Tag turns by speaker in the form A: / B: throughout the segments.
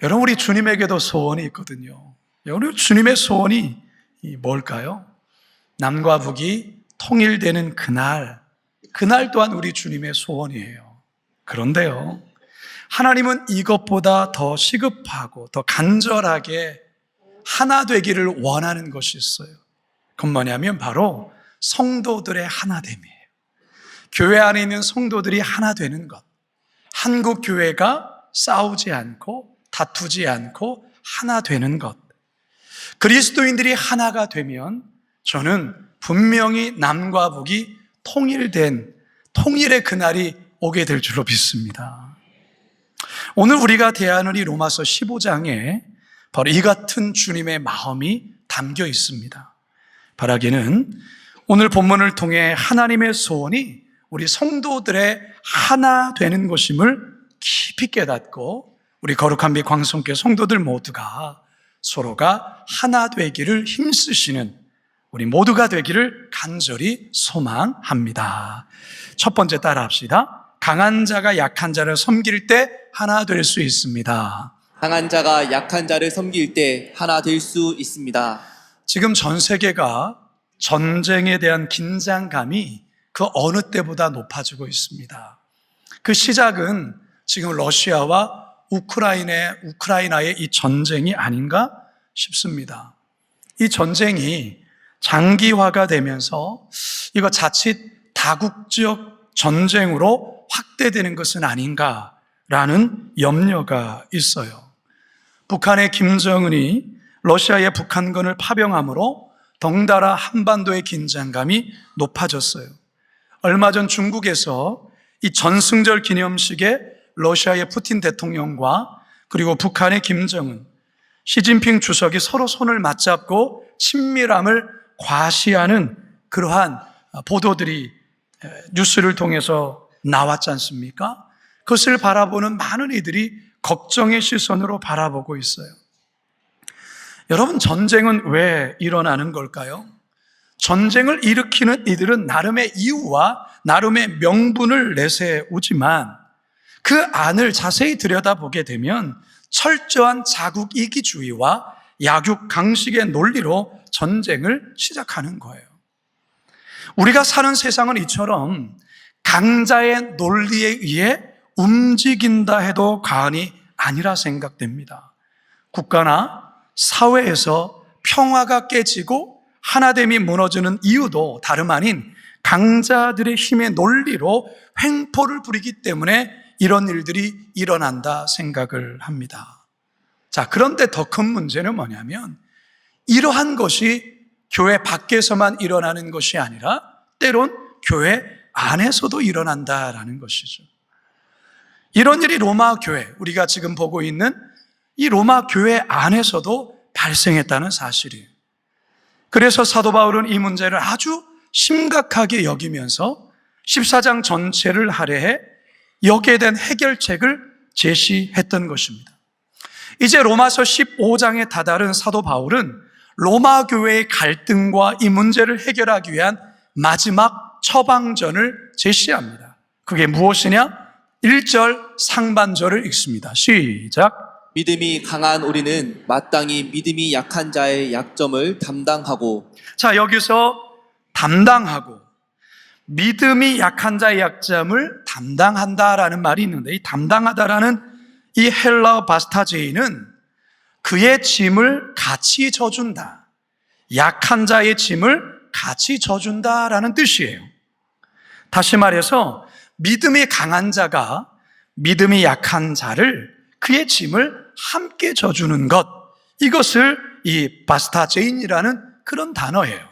A: 여러분, 우리 주님에게도 소원이 있거든요. 여러분, 주님의 소원이 뭘까요? 남과 북이 통일되는 그날 또한 우리 주님의 소원이에요. 그런데요, 하나님은 이것보다 더 시급하고 더 간절하게 하나 되기를 원하는 것이 있어요. 그건 뭐냐면 바로 성도들의 하나됨이에요. 교회 안에 있는 성도들이 하나 되는 것. 한국 교회가 싸우지 않고 다투지 않고 하나 되는 것. 그리스도인들이 하나가 되면 저는 분명히 남과 북이 통일의 그날이 오게 될 줄로 믿습니다. 오늘 우리가 대하는 이 로마서 15장에 바로 이 같은 주님의 마음이 담겨 있습니다. 바라기는 오늘 본문을 통해 하나님의 소원이 우리 성도들의 하나 되는 것임을 깊이 깨닫고 우리 거룩한 빛 광성교회 성도들 모두가 서로가 하나 되기를 힘쓰시는 우리 모두가 되기를 간절히 소망합니다. 첫 번째 따라합시다. 강한 자가 약한 자를 섬길 때 하나 될 수 있습니다.
B: 강한 자가 약한 자를 섬길 때 하나 될 수 있습니다.
A: 지금 전 세계가 전쟁에 대한 긴장감이 그 어느 때보다 높아지고 있습니다. 그 시작은 지금 러시아와 우크라이나의 이 전쟁이 아닌가 싶습니다. 이 전쟁이 장기화가 되면서 이거 자칫 다국적 전쟁으로 확대되는 것은 아닌가라는 염려가 있어요. 북한의 김정은이 러시아의 북한군을 파병함으로 덩달아 한반도의 긴장감이 높아졌어요. 얼마 전 중국에서 이 전승절 기념식에 러시아의 푸틴 대통령과 그리고 북한의 김정은, 시진핑 주석이 서로 손을 맞잡고 친밀함을 과시하는 그러한 보도들이 뉴스를 통해서 나왔지 않습니까? 그것을 바라보는 많은 이들이 걱정의 시선으로 바라보고 있어요. 여러분, 전쟁은 왜 일어나는 걸까요? 전쟁을 일으키는 이들은 나름의 이유와 나름의 명분을 내세우지만 그 안을 자세히 들여다보게 되면 철저한 자국 이기주의와 약육 강식의 논리로 전쟁을 시작하는 거예요. 우리가 사는 세상은 이처럼 강자의 논리에 의해 움직인다 해도 과언이 아니라 생각됩니다. 국가나 사회에서 평화가 깨지고 하나됨이 무너지는 이유도 다름 아닌 강자들의 힘의 논리로 횡포를 부리기 때문에 이런 일들이 일어난다 생각을 합니다. 자, 그런데 더 큰 문제는 뭐냐면 이러한 것이 교회 밖에서만 일어나는 것이 아니라 때론 교회 안에서도 일어난다라는 것이죠. 이런 일이 로마 교회, 우리가 지금 보고 있는 이 로마 교회 안에서도 발생했다는 사실이에요. 그래서 사도 바울은 이 문제를 아주 심각하게 여기면서 14장 전체를 할애해 여기에 대한 해결책을 제시했던 것입니다. 이제 로마서 15장에 다다른 사도 바울은 로마 교회의 갈등과 이 문제를 해결하기 위한 마지막 처방전을 제시합니다. 그게 무엇이냐? 1절 상반절을 읽습니다. 시작.
B: 믿음이 강한 우리는 마땅히 믿음이 약한 자의 약점을 담당하고.
A: 자, 여기서 담당하고, 믿음이 약한 자의 약점을 담당한다라는 말이 있는데, 이 담당하다라는 이 헬라어 바스타제이는 그의 짐을 같이 져준다, 약한 자의 짐을 같이 져준다라는 뜻이에요. 다시 말해서 믿음이 강한 자가 믿음이 약한 자를, 그의 짐을 함께 져주는 것, 이것을 이 바스타제인이라는 그런 단어예요.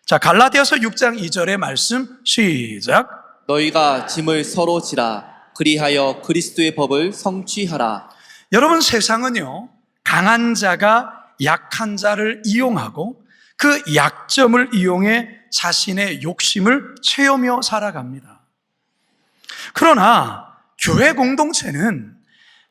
A: 자, 갈라디아서 6장 2절의 말씀 시작.
B: 너희가 짐을 서로 지라. 그리하여 그리스도의 법을 성취하라.
A: 여러분, 세상은요, 강한 자가 약한 자를 이용하고 그 약점을 이용해 자신의 욕심을 채우며 살아갑니다. 그러나 교회 공동체는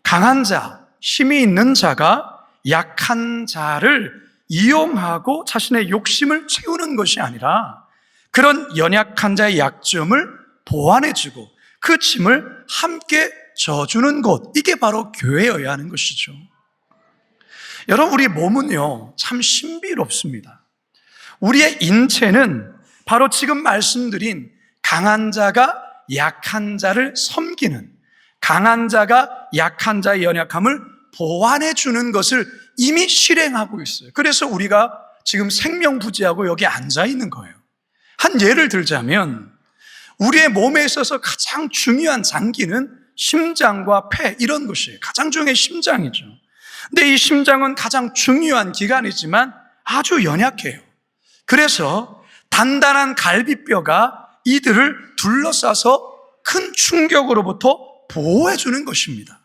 A: 강한 자, 힘이 있는 자가 약한 자를 이용하고 자신의 욕심을 채우는 것이 아니라 그런 연약한 자의 약점을 보완해주고 그 짐을 함께 져주는 곳, 이게 바로 교회여야 하는 것이죠. 여러분, 우리 몸은요, 참 신비롭습니다. 우리의 인체는 바로 지금 말씀드린 강한 자가 약한 자를 섬기는, 강한 자가 약한 자의 연약함을 보완해 주는 것을 이미 실행하고 있어요. 그래서 우리가 지금 생명부지하고 여기 앉아 있는 거예요. 한 예를 들자면 우리의 몸에 있어서 가장 중요한 장기는 심장과 폐, 이런 것이에요. 가장 중요한 심장이죠. 근데 이 심장은 가장 중요한 기관이지만 아주 연약해요. 그래서 단단한 갈비뼈가 이들을 둘러싸서 큰 충격으로부터 보호해 주는 것입니다.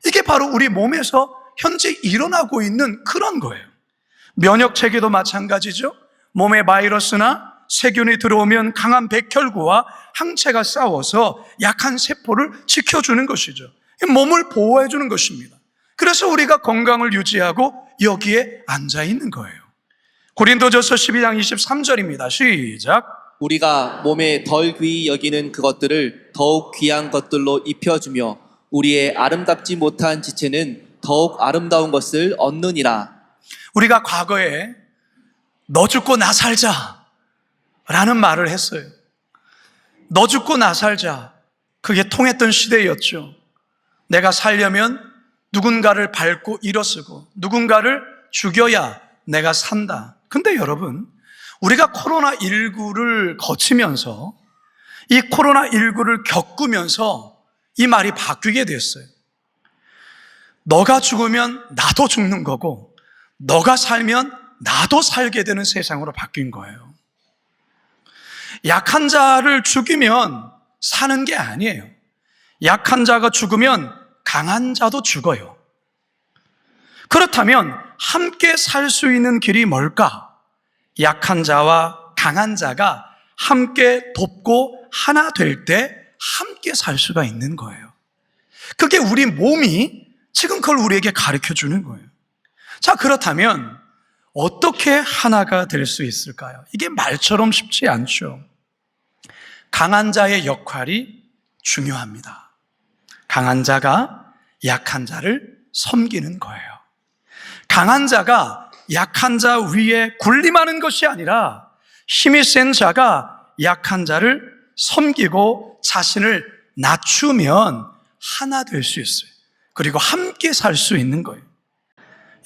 A: 이게 바로 우리 몸에서 현재 일어나고 있는 그런 거예요. 면역 체계도 마찬가지죠. 몸에 바이러스나 세균이 들어오면 강한 백혈구와 항체가 싸워서 약한 세포를 지켜주는 것이죠. 몸을 보호해 주는 것입니다. 그래서 우리가 건강을 유지하고 여기에 앉아 있는 거예요. 고린도전서 12장 23절입니다. 시작.
B: 우리가 몸에 덜 귀히 여기는 그것들을 더욱 귀한 것들로 입혀주며 우리의 아름답지 못한 지체는 더욱 아름다운 것을 얻느니라.
A: 우리가 과거에 너 죽고 나 살자 라는 말을 했어요. 너 죽고 나 살자, 그게 통했던 시대였죠. 내가 살려면 누군가를 밟고 일어서고 누군가를 죽여야 내가 산다. 근데 여러분, 우리가 코로나19를 거치면서, 이 코로나19를 겪으면서 이 말이 바뀌게 됐어요. 너가 죽으면 나도 죽는 거고 너가 살면 나도 살게 되는 세상으로 바뀐 거예요. 약한 자를 죽이면 사는 게 아니에요. 약한 자가 죽으면 강한 자도 죽어요. 그렇다면 함께 살 수 있는 길이 뭘까? 약한 자와 강한 자가 함께 돕고 하나 될 때 함께 살 수가 있는 거예요. 그게 우리 몸이 지금 그걸 우리에게 가르쳐 주는 거예요. 자, 그렇다면 어떻게 하나가 될 수 있을까요? 이게 말처럼 쉽지 않죠. 강한 자의 역할이 중요합니다. 강한 자가 약한 자를 섬기는 거예요. 강한 자가 약한 자 위에 군림하는 것이 아니라 힘이 센 자가 약한 자를 섬기고 자신을 낮추면 하나 될 수 있어요. 그리고 함께 살 수 있는 거예요.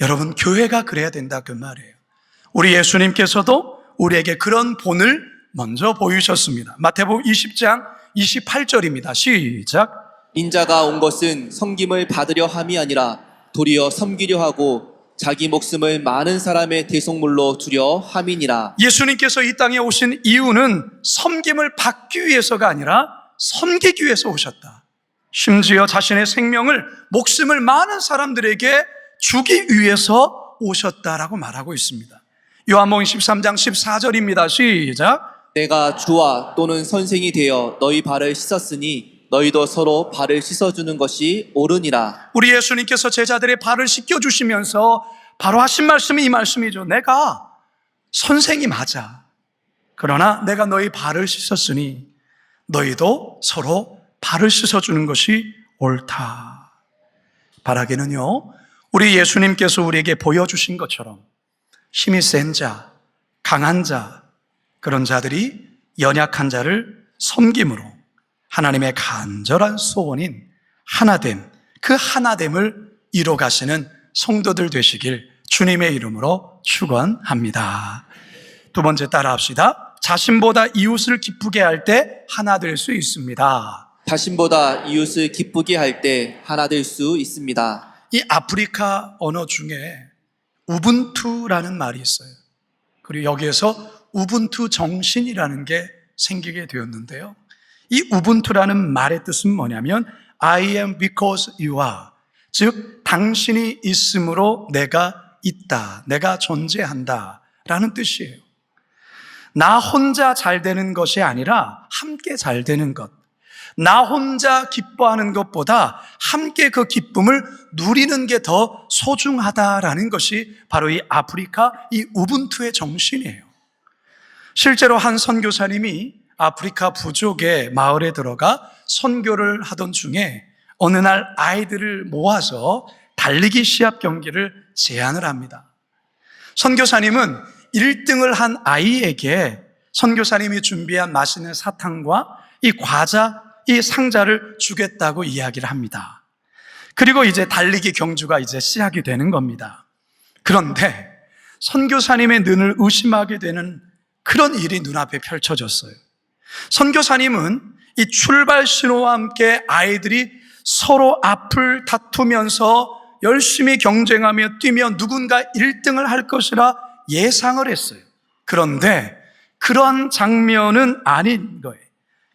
A: 여러분, 교회가 그래야 된다, 그 말이에요. 우리 예수님께서도 우리에게 그런 본을 먼저 보이셨습니다. 마태복음 20장 28절입니다. 시작.
B: 인자가 온 것은 섬김을 받으려 함이 아니라 도리어 섬기려 하고 자기 목숨을 많은 사람의 대속물로 주려 함이니라.
A: 예수님께서 이 땅에 오신 이유는 섬김을 받기 위해서가 아니라 섬기기 위해서 오셨다. 심지어 자신의 생명을, 목숨을 많은 사람들에게 주기 위해서 오셨다라고 말하고 있습니다. 요한복음 13장 14절입니다. 시작.
B: 내가 주와 또는 선생이 되어 너희 발을 씻었으니 너희도 서로 발을 씻어주는 것이 옳으니라.
A: 우리 예수님께서 제자들의 발을 씻겨주시면서 바로 하신 말씀이 이 말씀이죠. 내가 선생이 맞아. 그러나 내가 너희 발을 씻었으니 너희도 서로 발을 씻어주는 것이 옳다. 바라기는요, 우리 예수님께서 우리에게 보여주신 것처럼 힘이 센 자, 강한 자, 그런 자들이 연약한 자를 섬김으로 하나님의 간절한 소원인 하나됨, 그 하나됨을 이뤄가시는 성도들 되시길 주님의 이름으로 축원합니다. 두 번째 따라합시다. 자신보다 이웃을 기쁘게 할 때 하나 될 수 있습니다.
B: 자신보다 이웃을 기쁘게 할 때 하나 될 수 있습니다.
A: 이 아프리카 언어 중에 우분투라는 말이 있어요. 그리고 여기에서 우분투 정신이라는 게 생기게 되었는데요. 이 우분투라는 말의 뜻은 뭐냐면 I am because you are, 즉 당신이 있으므로 내가 있다, 내가 존재한다 라는 뜻이에요. 나 혼자 잘 되는 것이 아니라 함께 잘 되는 것, 나 혼자 기뻐하는 것보다 함께 그 기쁨을 누리는 게 더 소중하다라는 것이 바로 이 아프리카, 이 우분투의 정신이에요. 실제로 한 선교사님이 아프리카 부족의 마을에 들어가 선교를 하던 중에 어느 날 아이들을 모아서 달리기 시합 경기를 제안을 합니다. 선교사님은 1등을 한 아이에게 선교사님이 준비한 맛있는 사탕과 이 과자, 이 상자를 주겠다고 이야기를 합니다. 그리고 이제 달리기 경주가 이제 시작이 되는 겁니다. 그런데 선교사님의 눈을 의심하게 되는 그런 일이 눈앞에 펼쳐졌어요. 선교사님은 이 출발 신호와 함께 아이들이 서로 앞을 다투면서 열심히 경쟁하며 뛰며 누군가 1등을 할 것이라 예상을 했어요. 그런데 그런 장면은 아닌 거예요.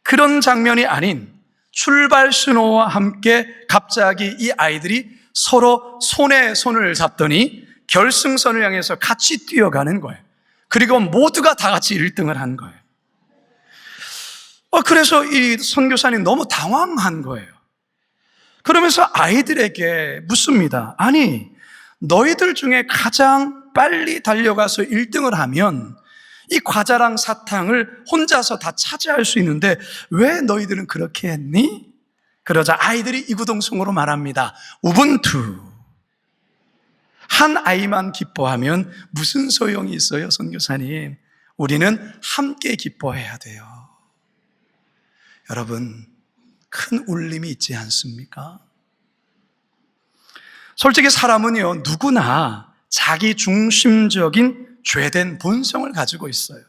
A: 그런 장면이 아닌 출발 신호와 함께 갑자기 이 아이들이 서로 손에 손을 잡더니 결승선을 향해서 같이 뛰어가는 거예요. 그리고 모두가 다 같이 1등을 한 거예요. 그래서 이 선교사님 너무 당황한 거예요. 그러면서 아이들에게 묻습니다. 아니, 너희들 중에 가장 빨리 달려가서 1등을 하면 이 과자랑 사탕을 혼자서 다 차지할 수 있는데 왜 너희들은 그렇게 했니? 그러자 아이들이 이구동성으로 말합니다. 우분투. 한 아이만 기뻐하면 무슨 소용이 있어요, 선교사님? 우리는 함께 기뻐해야 돼요. 여러분, 큰 울림이 있지 않습니까? 솔직히 사람은요, 누구나 자기 중심적인 죄된 본성을 가지고 있어요.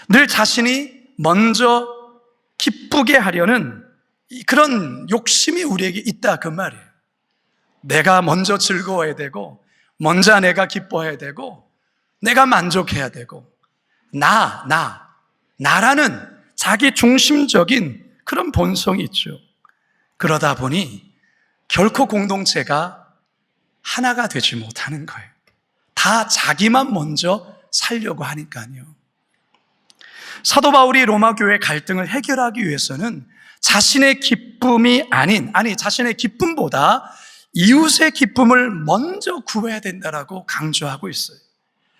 A: 늘 자신이 먼저 기쁘게 하려는 그런 욕심이 우리에게 있다, 그 말이에요. 내가 먼저 즐거워야 되고, 먼저 내가 기뻐해야 되고, 내가 만족해야 되고, 나라는 자기 중심적인 그런 본성이 있죠. 그러다 보니 결코 공동체가 하나가 되지 못하는 거예요. 다 자기만 먼저 살려고 하니까요. 사도 바울이 로마 교회 갈등을 해결하기 위해서는 자신의 기쁨이 자신의 기쁨보다 이웃의 기쁨을 먼저 구해야 된다라고 강조하고 있어요.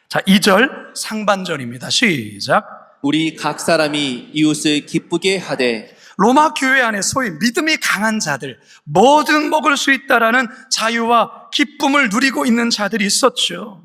A: 자, 2절 상반절입니다. 시작.
B: 우리 각 사람이 이웃을 기쁘게 하되.
A: 로마 교회 안에 소위 믿음이 강한 자들, 뭐든 먹을 수 있다라는 자유와 기쁨을 누리고 있는 자들이 있었죠.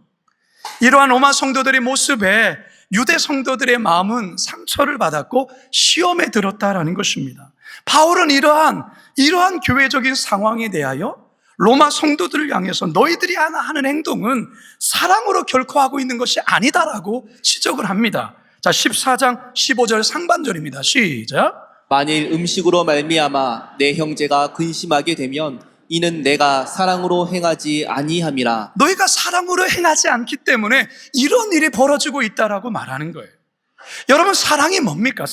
A: 이러한 로마 성도들의 모습에 유대 성도들의 마음은 상처를 받았고 시험에 들었다라는 것입니다. 바울은 이러한 교회적인 상황에 대하여 로마 성도들을 향해서 너희들이 하는 행동은 사랑으로 결코 하고 있는 것이 아니다라고 지적을 합니다. 자, 14장 15절 상반절입니다. 시작.
B: 만일 음식으로 말미암아 내 형제가 근심하게 되면 이는 내가 사랑으로 행하지 아니함이라.
A: 너희가 사랑으로 행하지 않기 때문에 이런 일이 벌어지고 있다라고 말하는 거예요. 여러분, 사랑이 뭡니까?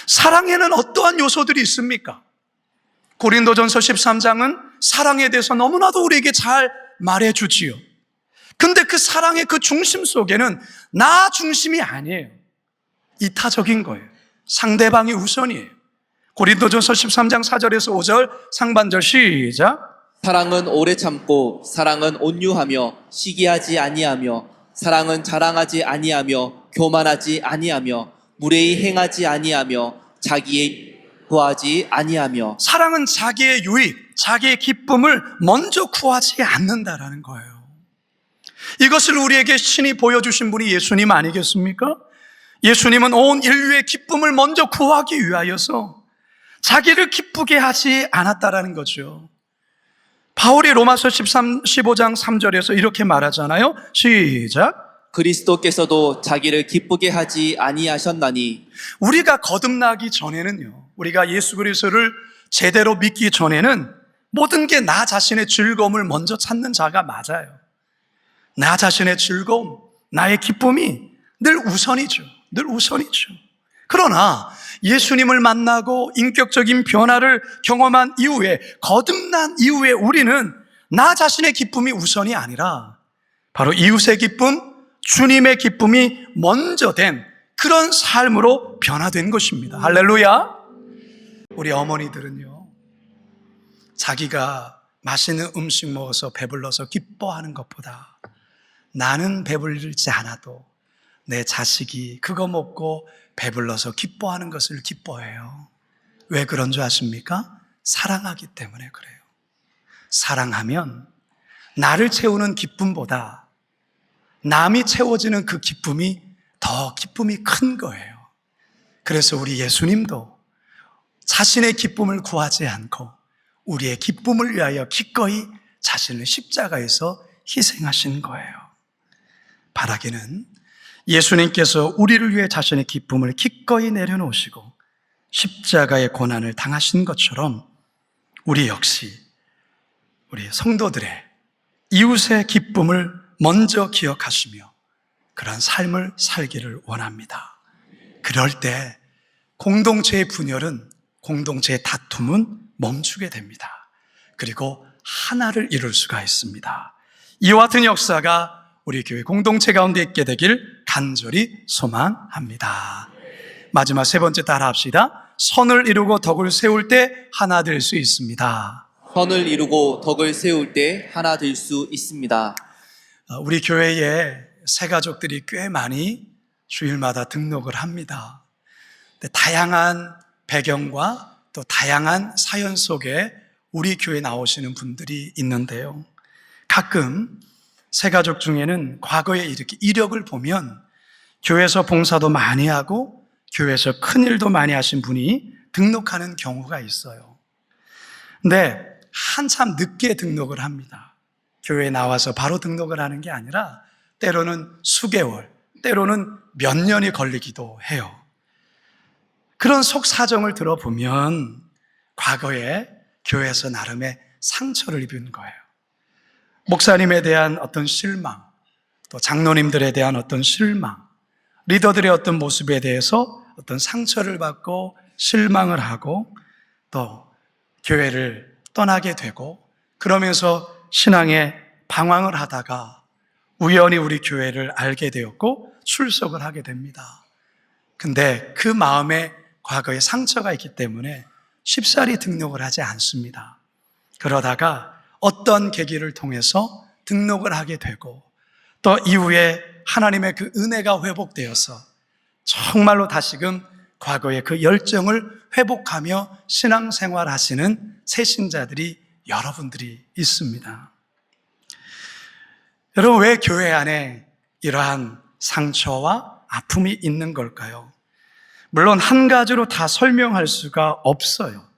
A: 사랑에는 어떠한 요소들이 있습니까? 고린도전서 13장은 사랑에 대해서 너무나도 우리에게 잘 말해주지요. 근데 그 사랑의 그 중심 속에는 나 중심이 아니에요. 이타적인 거예요. 상대방이 우선이에요. 고린도전서 13장 4절에서 5절 상반절 시작.
B: 사랑은 오래 참고 사랑은 온유하며 시기하지 아니하며 사랑은 자랑하지 아니하며 교만하지 아니하며 무례히 행하지 아니하며 자기의 구하지 아니하며. 사랑은
A: 자기의 유익, 자기의 기쁨을 먼저 구하지 않는다라는 거예요. 이것을 우리에게 신이 보여주신 분이 예수님 아니겠습니까? 예수님은 온 인류의 기쁨을 먼저 구하기 위하여서 자기를 기쁘게 하지 않았다라는 거죠. 바울이 로마서 15장 3절에서 이렇게 말하잖아요. 시작.
B: 그리스도께서도 자기를 기쁘게 하지 아니하셨나니.
A: 우리가 거듭나기 전에는요, 우리가 예수 그리스도를 제대로 믿기 전에는 모든 게 나 자신의 즐거움을 먼저 찾는 자가 맞아요. 나 자신의 즐거움, 나의 기쁨이 늘 우선이죠. 그러나 예수님을 만나고 인격적인 변화를 경험한 이후에, 거듭난 이후에 우리는 나 자신의 기쁨이 우선이 아니라 바로 이웃의 기쁨, 주님의 기쁨이 먼저 된 그런 삶으로 변화된 것입니다. 할렐루야. 우리 어머니들은요, 자기가 맛있는 음식 먹어서 배불러서 기뻐하는 것보다 나는 배불리지 않아도 내 자식이 그거 먹고 배불러서 기뻐하는 것을 기뻐해요. 왜 그런 줄 아십니까? 사랑하기 때문에 그래요. 사랑하면 나를 채우는 기쁨보다 남이 채워지는 그 기쁨이 더 기쁨이 큰 거예요. 그래서 우리 예수님도 자신의 기쁨을 구하지 않고 우리의 기쁨을 위하여 기꺼이 자신을 십자가에서 희생하신 거예요. 바라기는 예수님께서 우리를 위해 자신의 기쁨을 기꺼이 내려놓으시고 십자가의 고난을 당하신 것처럼 우리 역시 우리 성도들의 이웃의 기쁨을 먼저 기억하시며 그런 삶을 살기를 원합니다. 그럴 때 공동체의 분열은, 공동체의 다툼은 멈추게 됩니다. 그리고 하나를 이룰 수가 있습니다. 이와 같은 역사가 우리 교회 공동체 가운데 있게 되길 간절히 소망합니다. 마지막 세 번째 따라 합시다. 선을 이루고 덕을 세울 때 하나 될 수 있습니다.
B: 선을 이루고 덕을 세울 때 하나 될 수 있습니다.
A: 우리 교회에 새 가족들이 꽤 많이 주일마다 등록을 합니다. 다양한 배경과 또 다양한 사연 속에 우리 교회에 나오시는 분들이 있는데요. 가끔 새 가족 중에는 과거에 이렇게 이력을 보면 교회에서 봉사도 많이 하고 교회에서 큰 일도 많이 하신 분이 등록하는 경우가 있어요. 근데 한참 늦게 등록을 합니다. 교회에 나와서 바로 등록을 하는 게 아니라 때로는 수개월, 때로는 몇 년이 걸리기도 해요. 그런 속 사정을 들어보면 과거에 교회에서 나름의 상처를 입은 거예요. 목사님에 대한 어떤 실망, 또 장로님들에 대한 어떤 실망, 리더들의 어떤 모습에 대해서 어떤 상처를 받고 실망을 하고 또 교회를 떠나게 되고 그러면서 신앙에 방황을 하다가 우연히 우리 교회를 알게 되었고 출석을 하게 됩니다. 근데 그 마음에 과거에 상처가 있기 때문에 쉽사리 등록을 하지 않습니다. 그러다가 어떤 계기를 통해서 등록을 하게 되고 또 이후에 하나님의 그 은혜가 회복되어서 정말로 다시금 과거의 그 열정을 회복하며 신앙생활 하시는 새신자들이 여러분들이 있습니다. 여러분, 왜 교회 안에 이러한 상처와 아픔이 있는 걸까요? 물론 한 가지로 다 설명할 수가 없어요.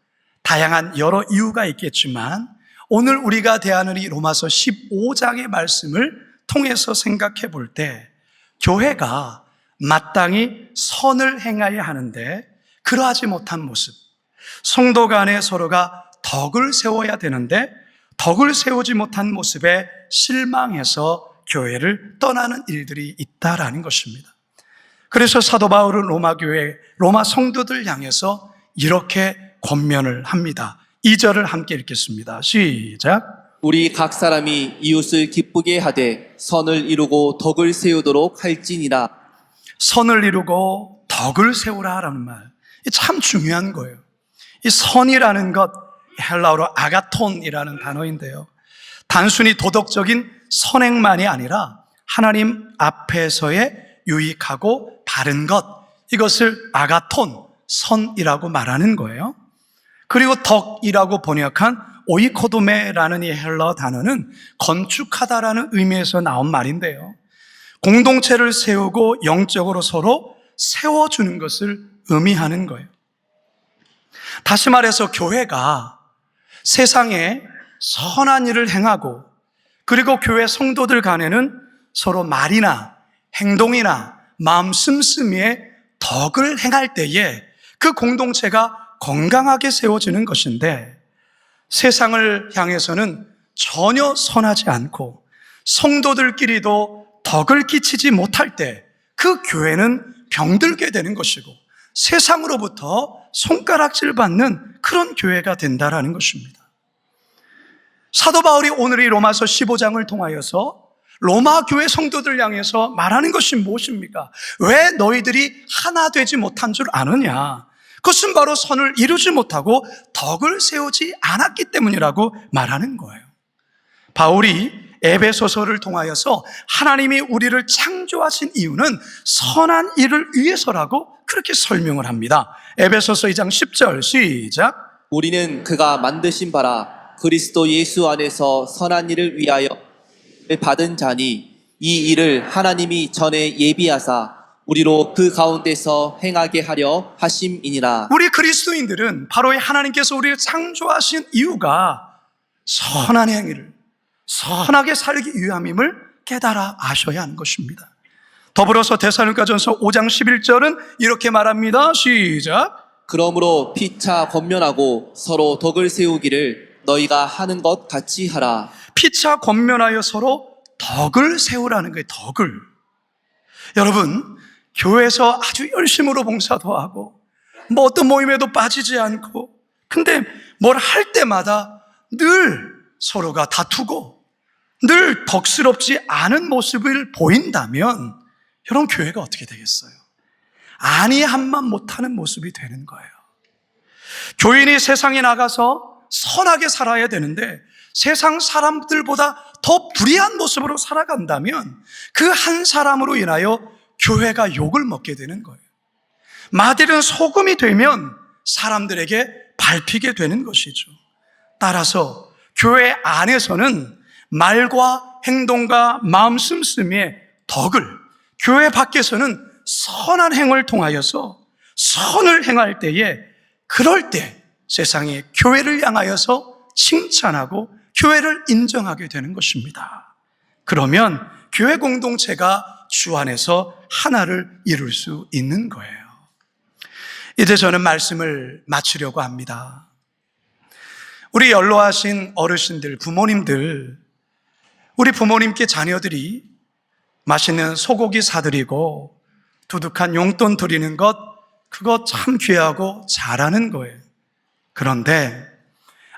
A: 다양한 여러 이유가 있겠지만 오늘 우리가 대하는 이 로마서 15장의 말씀을 통해서 생각해 볼 때 교회가 마땅히 선을 행해야 하는데 그러하지 못한 모습, 성도 간에 서로가 덕을 세워야 되는데 덕을 세우지 못한 모습에 실망해서 교회를 떠나는 일들이 있다라는 것입니다. 그래서 사도 바울은 로마 교회, 로마 성도들 향해서 이렇게 권면을 합니다. 2절을 함께 읽겠습니다. 시작.
B: 우리 각 사람이 이웃을 기쁘게 하되 선을 이루고 덕을 세우도록 할지니라.
A: 선을 이루고 덕을 세우라라는 말, 참 중요한 거예요. 이 선이라는 것, 헬라어로 아가톤이라는 단어인데요. 단순히 도덕적인 선행만이 아니라 하나님 앞에서의 유익하고 바른 것, 이것을 아가톤, 선이라고 말하는 거예요. 그리고 덕이라고 번역한 오이코도메라는 이 헬라어 단어는 건축하다라는 의미에서 나온 말인데요. 공동체를 세우고 영적으로 서로 세워주는 것을 의미하는 거예요. 다시 말해서 교회가 세상에 선한 일을 행하고 그리고 교회 성도들 간에는 서로 말이나 행동이나 마음 씀씀이에 덕을 행할 때에 그 공동체가 건강하게 세워지는 것인데 세상을 향해서는 전혀 선하지 않고 성도들끼리도 덕을 끼치지 못할 때 그 교회는 병들게 되는 것이고 세상으로부터 손가락질 받는 그런 교회가 된다라는 것입니다. 사도 바울이 오늘 이 로마서 15장을 통하여서 로마 교회 성도들 향해서 말하는 것이 무엇입니까? 왜 너희들이 하나 되지 못한 줄 아느냐? 그것은 바로 선을 이루지 못하고 덕을 세우지 않았기 때문이라고 말하는 거예요. 바울이 에베소서를 통하여서 하나님이 우리를 창조하신 이유는 선한 일을 위해서라고 그렇게 설명을 합니다. 에베소서 2장 10절 시작.
B: 우리는 그가 만드신 바라 그리스도 예수 안에서 선한 일을 위하여 받은 자니 이 일을 하나님이 전에 예비하사 우리로 그 가운데서 행하게 하려 하심이니라.
A: 우리 그리스도인들은 바로 이 하나님께서 우리를 창조하신 이유가 선한 행위를 선하게 살기 위함임을 깨달아 아셔야 하는 것입니다. 더불어서 데살로니가전서 5장 11절은 이렇게 말합니다. 시작.
B: 그러므로 피차 권면하고 서로 덕을 세우기를 너희가 하는 것 같이 하라.
A: 피차 권면하여 서로 덕을 세우라는 거예요. 덕을. 여러분, 교회에서 아주 열심으로 봉사도 하고 뭐 어떤 모임에도 빠지지 않고 근데 뭘 할 때마다 늘 서로가 다투고 늘 덕스럽지 않은 모습을 보인다면 여러분, 교회가 어떻게 되겠어요? 아니함만 못하는 모습이 되는 거예요. 교인이 세상에 나가서 선하게 살아야 되는데 세상 사람들보다 더 불의한 모습으로 살아간다면 그 한 사람으로 인하여 교회가 욕을 먹게 되는 거예요. 마들은 소금이 되면 사람들에게 밟히게 되는 것이죠. 따라서 교회 안에서는 말과 행동과 마음 씀씀이의 덕을, 교회 밖에서는 선한 행을 통하여서 선을 행할 때에 그럴 때 세상에 교회를 향하여서 칭찬하고 교회를 인정하게 되는 것입니다. 그러면 교회 공동체가 주 안에서 하나를 이룰 수 있는 거예요. 이제 저는 말씀을 마치려고 합니다. 우리 연로하신 어르신들, 부모님들, 우리 부모님께 자녀들이 맛있는 소고기 사드리고 두둑한 용돈 드리는 것, 그거 참 귀하고 잘하는 거예요. 그런데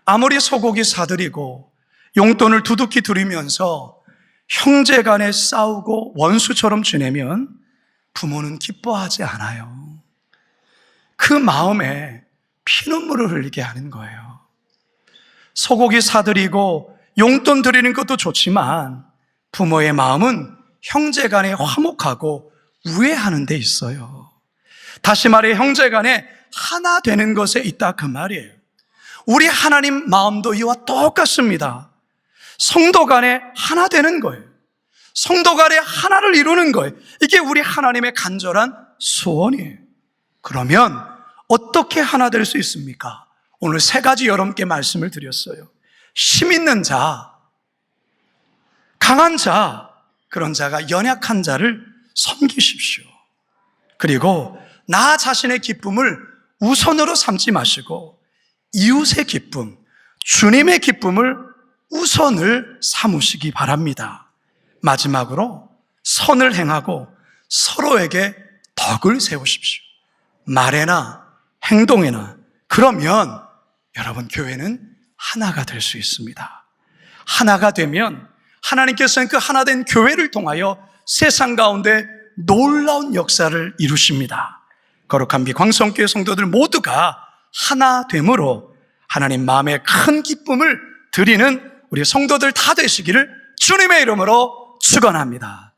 A: 아무리 소고기 사드리고 용돈을 두둑히 드리면서 형제 간에 싸우고 원수처럼 지내면 부모는 기뻐하지 않아요. 그 마음에 피눈물을 흘리게 하는 거예요. 소고기 사드리고 용돈 드리는 것도 좋지만 부모의 마음은 형제 간에 화목하고 우애하는 데 있어요. 다시 말해 형제 간에 하나 되는 것에 있다 그 말이에요. 우리 하나님 마음도 이와 똑같습니다. 성도 간에 하나 되는 거예요. 성도 간에 하나를 이루는 거예요. 이게 우리 하나님의 간절한 소원이에요. 그러면 어떻게 하나 될 수 있습니까? 오늘 세 가지 여러분께 말씀을 드렸어요. 힘 있는 자, 강한 자, 그런 자가 연약한 자를 섬기십시오. 그리고 나 자신의 기쁨을 우선으로 삼지 마시고 이웃의 기쁨, 주님의 기쁨을 우선을 삼으시기 바랍니다. 마지막으로 선을 행하고 서로에게 덕을 세우십시오. 말에나 행동에나. 그러면 여러분, 교회는 하나가 될 수 있습니다. 하나가 되면 하나님께서는 그 하나된 교회를 통하여 세상 가운데 놀라운 역사를 이루십니다. 거룩한 비광성교회 성도들 모두가 하나됨으로 하나님 마음에 큰 기쁨을 드리는 우리 성도들 다 되시기를 주님의 이름으로 축원합니다.